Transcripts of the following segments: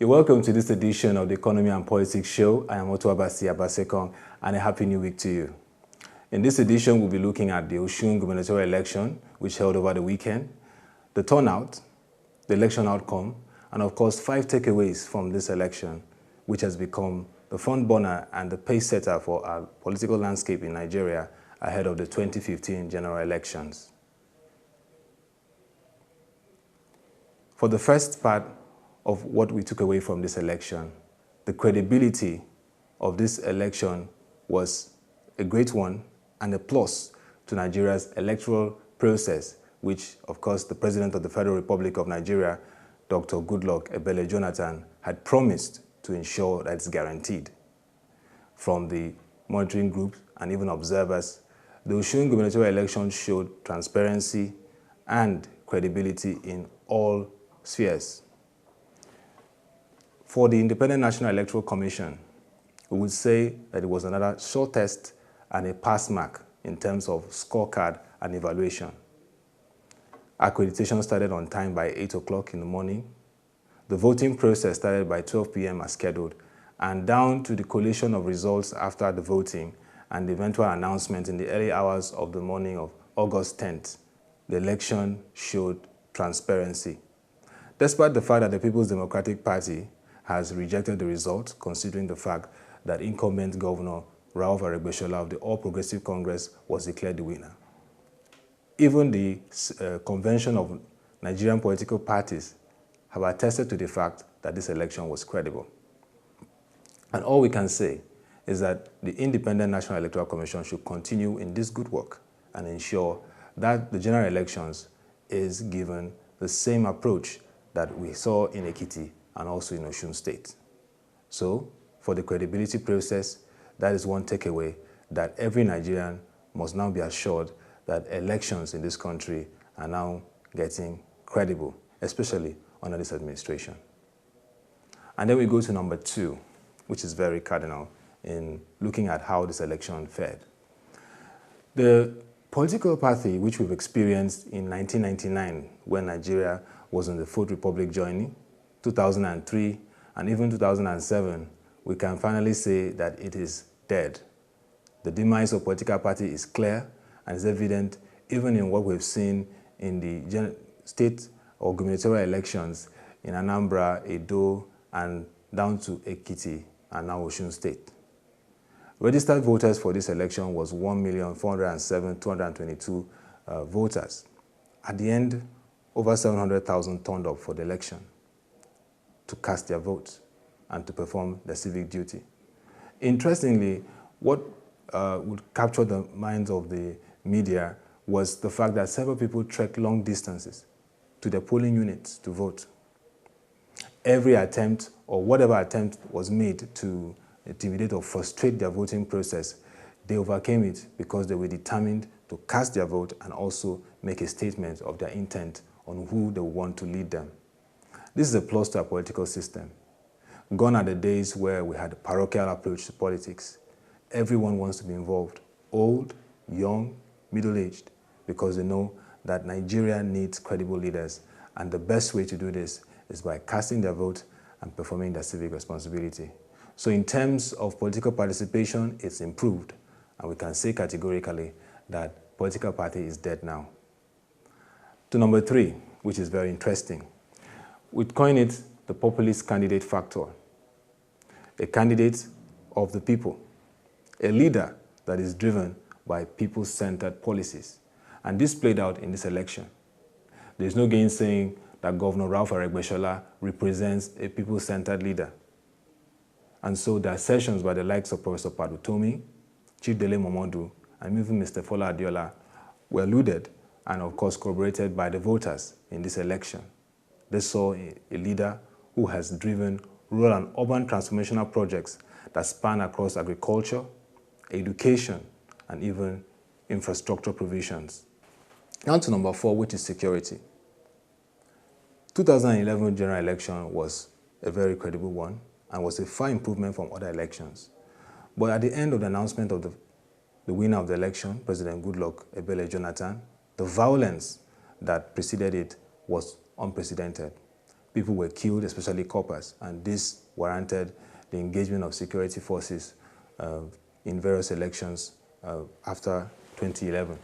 You're welcome to this edition of the Economy and Politics Show. I am Otuabasi Abasekong, and a happy new week to you. In this edition, we'll be looking at the Osun Gubernatorial election, which held over the weekend, the turnout, the election outcome, and of course, 5 takeaways from this election, which has become the front burner and the pace setter for our political landscape in Nigeria ahead of the 2015 general elections. For the first part of what we took away from this election, the credibility of this election was a great one and a plus to Nigeria's electoral process, which, of course, the President of the Federal Republic of Nigeria, Dr. Goodluck Ebele Jonathan, had promised to ensure that it's guaranteed. From the monitoring groups and even observers, the Osun gubernatorial election showed transparency and credibility in all spheres. For the Independent National Electoral Commission, we would say that it was another short test and a pass mark in terms of scorecard and evaluation. Accreditation started on time by 8 o'clock in the morning. The voting process started by 12 p.m. as scheduled, and down to the collation of results after the voting and the eventual announcement in the early hours of the morning of August 10th, the election showed transparency. Despite the fact that the People's Democratic Party has rejected the result, considering the fact that incumbent Governor Rauf Aregbesola of the All Progressive Congress was declared the winner. Even the Convention of Nigerian Political Parties have attested to the fact that this election was credible. And all we can say is that the Independent National Electoral Commission should continue in this good work and ensure that the general elections is given the same approach that we saw in Ekiti and also in Osun State. So, for the credibility process, that is one takeaway, that every Nigerian must now be assured that elections in this country are now getting credible, especially under this administration. And then we go to number 2, which is very cardinal in looking at how this election fared. The political party which we've experienced in 1999, when Nigeria was in the Fourth Republic journey, 2003, and even 2007, we can finally say that it is dead. The demise of political party is clear and is evident even in what we've seen in the state or gubernatorial elections in Anambra, Edo, and down to Ekiti and now Osun State. Registered voters for this election was 1,407,222 voters. At the end, over 700,000 turned up for the election to cast their votes and to perform their civic duty. Interestingly, what would capture the minds of the media was the fact that several people trekked long distances to their polling units to vote. Every attempt or whatever attempt was made to intimidate or frustrate their voting process, they overcame it because they were determined to cast their vote and also make a statement of their intent on who they want to lead them. This is a plus to our political system. Gone are the days where we had a parochial approach to politics. Everyone wants to be involved, old, young, middle-aged, because they know that Nigeria needs credible leaders, and the best way to do this is by casting their vote and performing their civic responsibility. So in terms of political participation, it's improved, and we can say categorically that political party is dead now. To number 3, which is very interesting. We'd coin it the populist candidate factor. A candidate of the people, a leader that is driven by people-centered policies. And this played out in this election. There's no gainsaying that Governor Rauf Aregbesola represents a people-centered leader. And so the assertions by the likes of Professor Padutomi, Chief Dele Momodu, and even Mr. Fola Adiola were alluded and of course corroborated by the voters in this election. They saw a leader who has driven rural and urban transformational projects that span across agriculture, education, and even infrastructure provisions. Now to number 4, which is security. 2011 general election was a very credible one and was a far improvement from other elections. But at the end of the announcement of the winner of the election, President Goodluck Ebele Jonathan, the violence that preceded it was unprecedented. People were killed, especially coppers, and this warranted the engagement of security forces in various elections after 2011.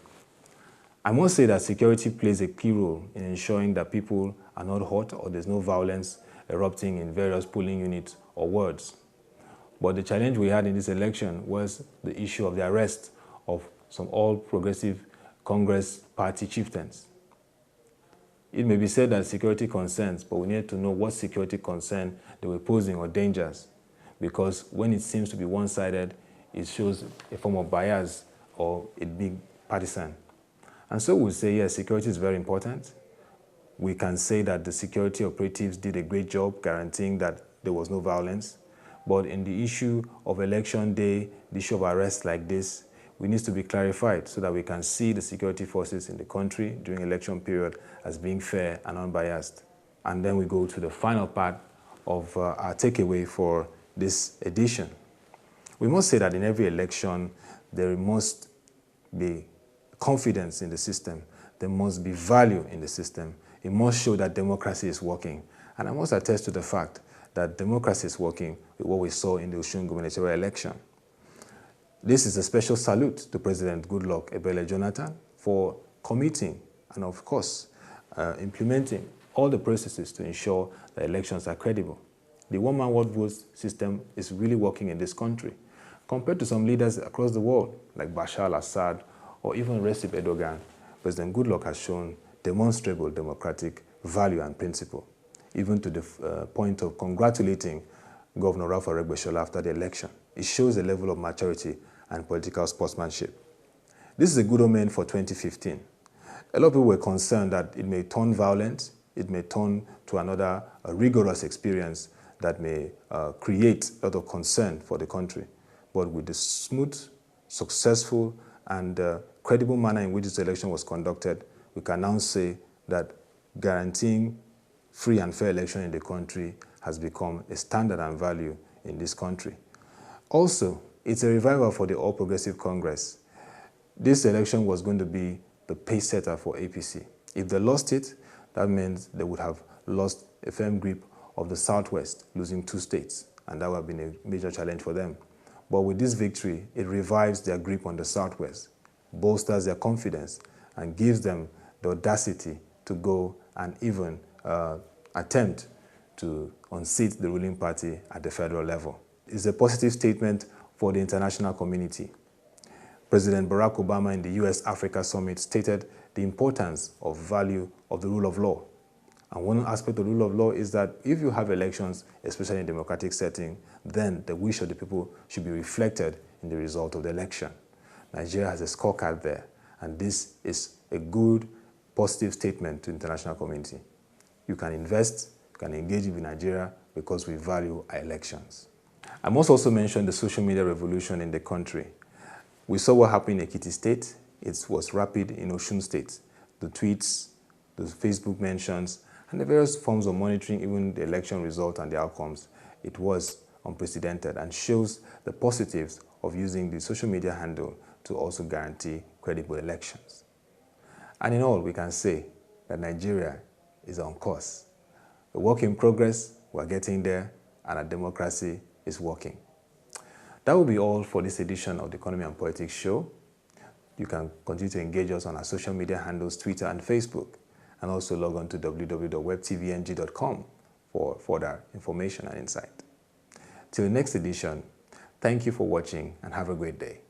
I must say that security plays a key role in ensuring that people are not hurt or there's no violence erupting in various polling units or wards. But the challenge we had in this election was the issue of the arrest of some All Progressive Congress party chieftains. It may be said that security concerns, but we need to know what security concern they were posing or dangers, because when it seems to be one-sided, it shows a form of bias or a big partisan. And so we'll say, yes, security is very important. We can say that the security operatives did a great job guaranteeing that there was no violence. But in the issue of election day, the issue of arrests like this, we need to be clarified so that we can see the security forces in the country during election period as being fair and unbiased. And then we go to the final part of our takeaway for this edition. We must say that in every election, there must be confidence in the system. There must be value in the system. It must show that democracy is working. And I must attest to the fact that democracy is working with what we saw in the Osun Gubernatorial election. This is a special salute to President Goodluck Ebele Jonathan for committing and, of course, implementing all the processes to ensure that elections are credible. The one-man one-vote system is really working in this country. Compared to some leaders across the world, like Bashar al-Assad or even Recep Erdogan, President Goodluck has shown demonstrable democratic value and principle, even to the point of congratulating Governor Rauf Aregbesola after the election. It shows a level of maturity and political sportsmanship. This is a good omen for 2015. A lot of people were concerned that it may turn violent, it may turn to another rigorous experience that may create a lot of concern for the country. But with the smooth, successful, and credible manner in which this election was conducted, we can now say that guaranteeing free and fair election in the country has become a standard and value in this country. Also, it's a revival for the All Progressive Congress. This election was going to be the pace setter for APC. If they lost it, that means they would have lost a firm grip of the Southwest, losing 2 states, and that would have been a major challenge for them. But with this victory, it revives their grip on the Southwest, bolsters their confidence, and gives them the audacity to go and even attempt to unseat the ruling party at the federal level. It's a positive statement for the international community. President Barack Obama in the US-Africa Summit stated the importance of value of the rule of law. And one aspect of the rule of law is that if you have elections, especially in a democratic setting, then the wish of the people should be reflected in the result of the election. Nigeria has a scorecard there, and this is a good, positive statement to the international community. You can invest, you can engage with Nigeria because we value our elections. I must also mention the social media revolution in the country. We saw what happened in Ekiti State. It was rapid in Osun State. The tweets, the Facebook mentions, and the various forms of monitoring even the election result and the outcomes. It was unprecedented and shows the positives of using the social media handle to also guarantee credible elections. And in all, we can say that Nigeria is on course. A work in progress, we're getting there, and our democracy is working. That will be all for this edition of the Economy and Politics Show. You can continue to engage us on our social media handles, Twitter and Facebook, and also log on to www.webtvng.com for further information and insight. Till the next edition, thank you for watching and have a great day.